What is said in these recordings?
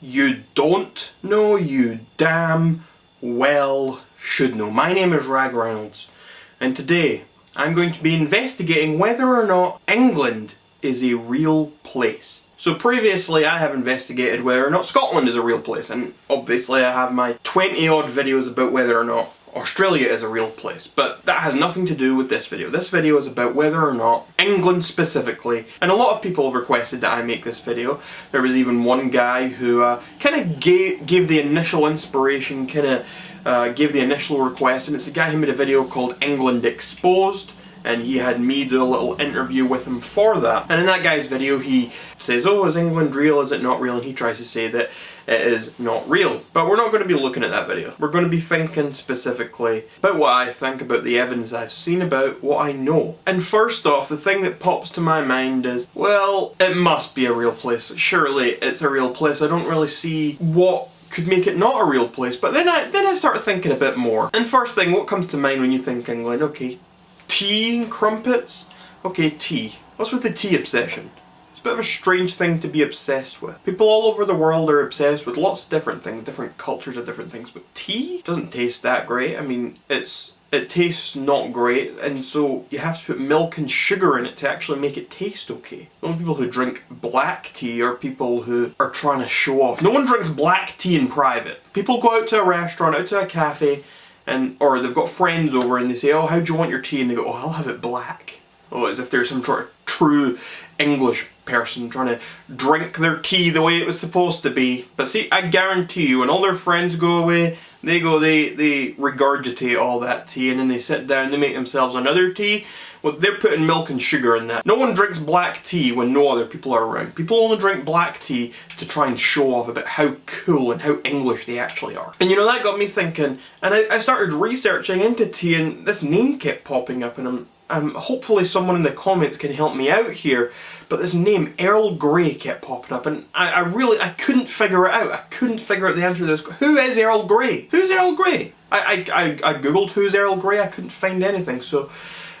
You don't know, you damn well should know. My name is Rag Reynolds, and today I'm going to be investigating whether or not England is a real place. So previously I have investigated whether or not Scotland is a real place, and obviously I have my 20 odd videos about whether or not Australia is a real place, but that has nothing to do with this video. This video is about whether or not England specifically, and a lot of people have requested that I make this video. There was even one guy who kind of gave the initial inspiration, gave the initial request, and it's a guy who made a video called England Exposed, and he had me do a little interview with him for that. And in that guy's video he says, oh, is England real, is it not real? And he tries to say that it is not real. But we're not going to be looking at that video. We're going to be thinking specifically about what I think, about the evidence I've seen, about what I know. And first off, the thing that pops to my mind is, well, it must be a real place. Surely it's a real place. I don't really see what could make it not a real place. But then I start thinking a bit more. And first thing, what comes to mind when you think England? Okay, tea and crumpets? Okay, tea. What's with the tea obsession? It's a bit of a strange thing to be obsessed with. People all over the world are obsessed with lots of different things, different cultures of different things, but tea doesn't taste that great. I mean, it tastes not great, and so you have to put milk and sugar in it to actually make it taste okay. The only people who drink black tea are people who are trying to show off. No one drinks black tea in private. People go out to a restaurant, out to a cafe, or they've got friends over and they say, oh, how do you want your tea? And they go, oh, I'll have it black. Oh, as if they're some sort of true English person trying to drink their tea the way it was supposed to be. But see, I guarantee you, when all their friends go away, they regurgitate all that tea, and then they sit down, they make themselves another tea. Well, they're putting milk and sugar in that. No one drinks black tea when no other people are around. People only drink black tea to try and show off about how cool and how English they actually are. And you know, that got me thinking, and I started researching into tea, and this name kept popping up, and hopefully someone in the comments can help me out here, but this name, Earl Grey, kept popping up, and I couldn't figure it out. I couldn't figure out the answer to this. Who is Earl Grey? Who's Earl Grey? I googled who's Earl Grey, I couldn't find anything, so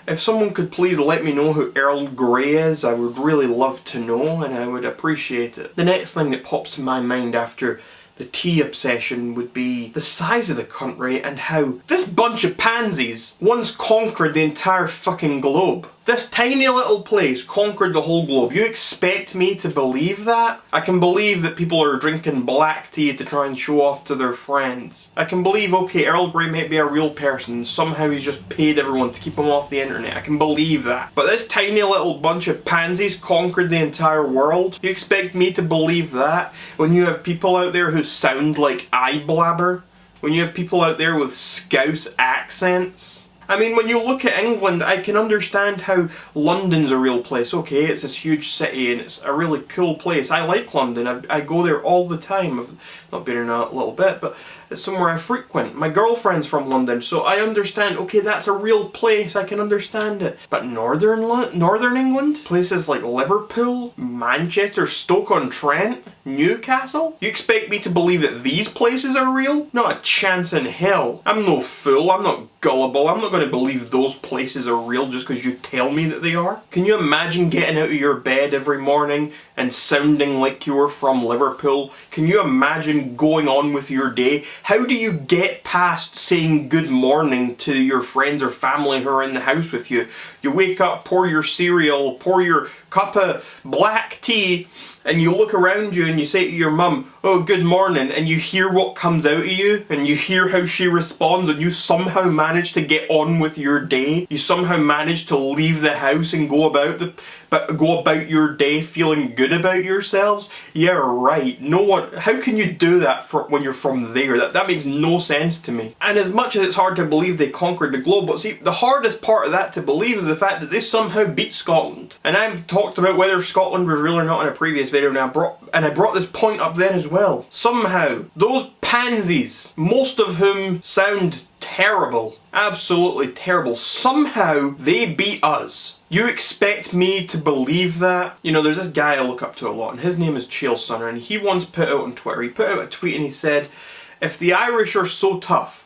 if someone could please let me know who Earl Grey is, I would really love to know, and I would appreciate it. The next thing that pops in my mind after the tea obsession would be the size of the country and how this bunch of pansies once conquered the entire fucking globe. This tiny little place conquered the whole globe. You expect me to believe that? I can believe that people are drinking black tea to try and show off to their friends. I can believe, okay, Earl Grey might be a real person, somehow he's just paid everyone to keep him off the internet. I can believe that. But this tiny little bunch of pansies conquered the entire world? You expect me to believe that? When you have people out there who sound like eye blabber? When you have people out there with Scouse accents? I mean, when you look at England, I can understand how London's a real place. Okay, it's this huge city and it's a really cool place. I like London. I go there all the time. I've not been in a little bit, but it's somewhere I frequent. My girlfriend's from London, so I understand, okay, that's a real place. I can understand it. But Northern England? Places like Liverpool, Manchester, Stoke-on-Trent, Newcastle? You expect me to believe that these places are real? Not a chance in hell. I'm no fool. I'm not gullible. I'm not going to believe those places are real just because you tell me that they are. Can you imagine getting out of your bed every morning and sounding like you were from Liverpool? Can you imagine going on with your day? How do you get past saying good morning to your friends or family who are in the house with you? You wake up, pour your cereal, pour your cup of black tea, and you look around you and you say to your mum, oh, good morning, and you hear what comes out of you, and you hear how she responds, and you somehow manage to get on with your day. You somehow manage to leave the house and go about your day feeling good about yourselves. Yeah, right. No one. How can you do that when you're from there? That makes no sense to me. And as much as it's hard to believe they conquered the globe, but see, the hardest part of that to believe is the fact that they somehow beat Scotland. And I've talked about whether Scotland was real or not in a previous video, and I brought this point up then as well. Somehow, those pansies, most of whom sound terrible, absolutely terrible, somehow they beat us. You expect me to believe that? You know, there's this guy I look up to a lot, and his name is Chael Sonnen, and he once put out on Twitter, he put out a tweet and he said, if the Irish are so tough,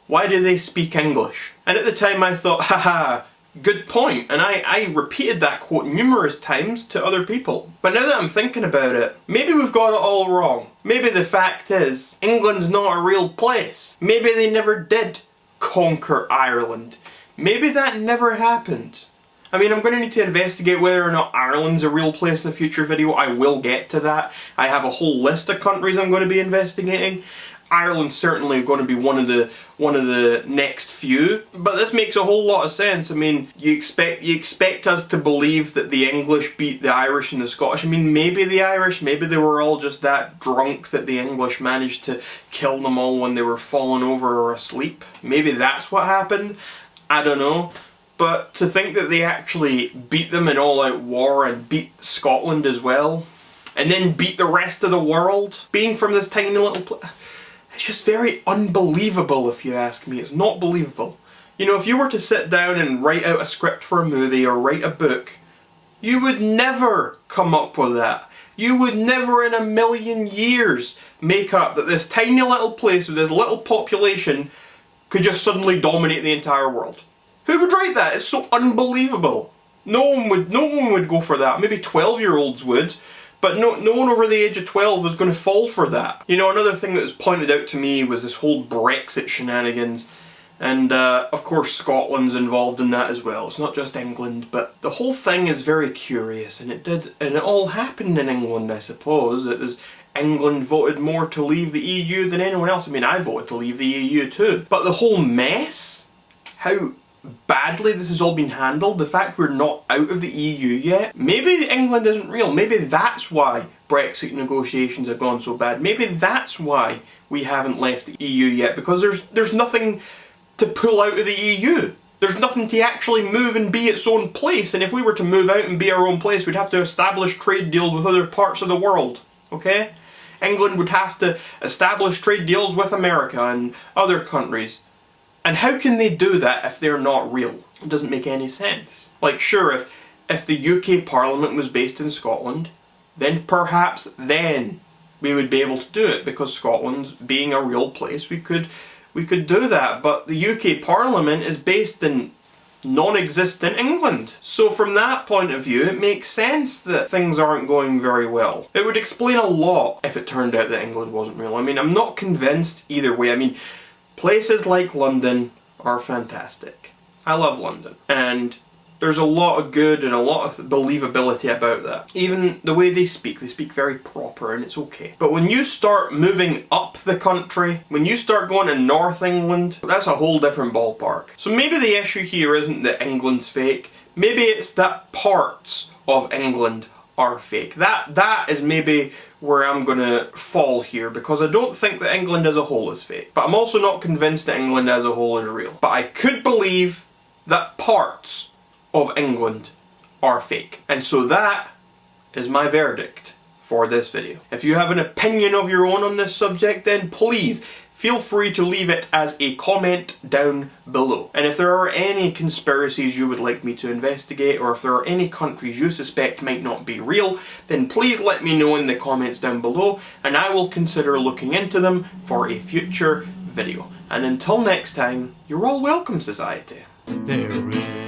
why do they speak English? And at the time I thought, haha, good point, and I repeated that quote numerous times to other people. But now that I'm thinking about it, maybe we've got it all wrong. Maybe the fact is, England's not a real place. Maybe they never did conquer Ireland. Maybe that never happened. I mean, I'm going to need to investigate whether or not Ireland's a real place in a future video. I will get to that. I have a whole list of countries I'm going to be investigating. Ireland's certainly going to be one of the next few, but this makes a whole lot of sense. I mean, you expect us to believe that the English beat the Irish and the Scottish. I mean, maybe the Irish, maybe they were all just that drunk that the English managed to kill them all when they were falling over or asleep. Maybe that's what happened. I don't know. But to think that they actually beat them in all-out war and beat Scotland as well, and then beat the rest of the world, being from this tiny little place, it's just very unbelievable if you ask me. It's not believable. You know, if you were to sit down and write out a script for a movie or write a book, you would never come up with that. You would never in a million years make up that this tiny little place with this little population could just suddenly dominate the entire world. Who would write that? It's so unbelievable. No one would go for that. Maybe 12-year-olds would, but no one over the age of 12 was going to fall for that. You know, another thing that was pointed out to me was this whole Brexit shenanigans, and of course Scotland's involved in that as well. It's not just England, but the whole thing is very curious, and it all happened in England, I suppose. It was England voted more to leave the EU than anyone else. I mean, I voted to leave the EU too. But the whole mess, how badly this has all been handled, the fact we're not out of the EU yet, maybe England isn't real. Maybe that's why Brexit negotiations have gone so bad. Maybe that's why we haven't left the EU yet, because there's nothing to pull out of the EU. There's nothing to actually move and be its own place, and if we were to move out and be our own place, we'd have to establish trade deals with other parts of the world, okay? England would have to establish trade deals with America and other countries. And how can they do that if they're not real? It doesn't make any sense. Like, sure, if the UK Parliament was based in Scotland, then perhaps then we would be able to do it, because Scotland's being a real place, we could do that. But the UK Parliament is based in non-existent England. So from that point of view, it makes sense that things aren't going very well. It would explain a lot if it turned out that England wasn't real. I mean, I'm not convinced either way. I mean, places like London are fantastic. I love London. And there's a lot of good and a lot of believability about that. Even the way they speak very proper, and it's okay. But when you start moving up the country, when you start going to North England, that's a whole different ballpark. So maybe the issue here isn't that England's fake. Maybe it's that parts of England are fake. That is maybe where I'm gonna fall here, because I don't think that England as a whole is fake. But I'm also not convinced that England as a whole is real. But I could believe that parts of England are fake. And so that is my verdict for this video. If you have an opinion of your own on this subject, then please feel free to leave it as a comment down below. And if there are any conspiracies you would like me to investigate, or if there are any countries you suspect might not be real, then please let me know in the comments down below, and I will consider looking into them for a future video. And until next time, you're all welcome, society. There is